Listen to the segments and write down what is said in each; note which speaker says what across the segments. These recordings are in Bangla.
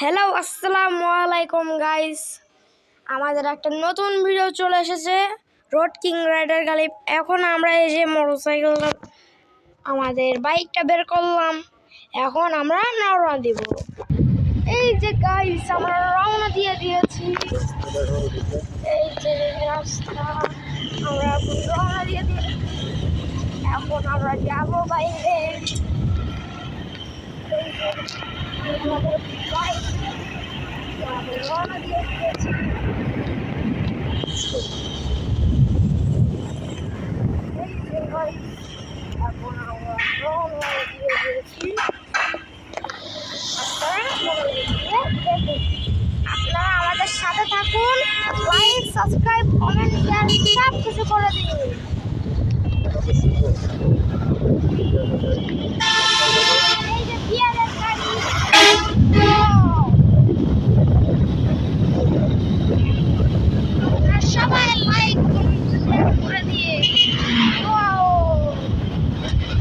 Speaker 1: হ্যালো আসসালামু আলাইকুম গাইস, আমাদের একটা নতুন ভিডিও চলে এসেছে রোড কিং রাইডার গালিব। এখন আমরা এই যে মোটরসাইকেল আমাদের বাইকটা বের করলাম, এখন আমরা রওনা দিব। এই যে গাইস আমরা রওনা দিয়ে দিয়েছি, এই যে রাস্তা আমরা এখন রওনা দিয়ে দিয়েছি। এখন আমরা যাবো বাইরে। আমাদের বাইক রওনা দিয়ে দিয়েছি। এখন আমরা রওনা দিয়ে দিয়েছি। আপনারা আমাদের সাথে থাকুন, লাইক সাবস্ক্রাইব কমেন্ট শেয়ার সব কিছু করে দিন। এই যে বিয়ারের গাড়ি সবাই লাইক কমেন্ট শেয়ার করে দিয়ে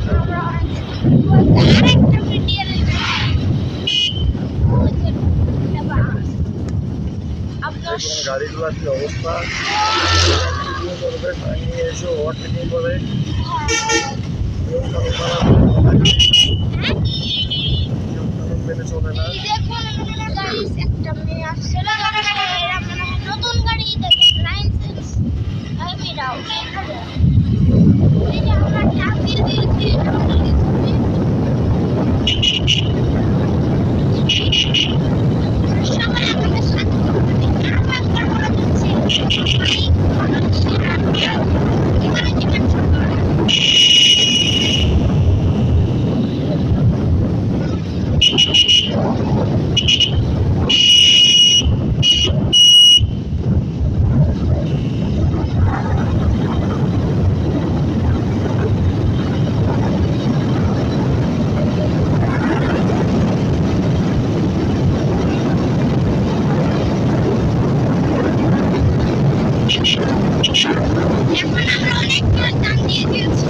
Speaker 1: আমরা আরেকটা ভিডিও
Speaker 2: গাড়িগুলোর কি অবস্থা করবে নিয়ে এসে ওভারটেকিং করে মেনে চলে না।
Speaker 1: একটা মেয়ে আসছিল, নতুন গাড়ি দেখেন লাইসেন্স আমরা টাকা দিয়েছি। সবাই আমাদের সাথে এখন আমরা অনেক দাম দিয়ে দিয়েছি।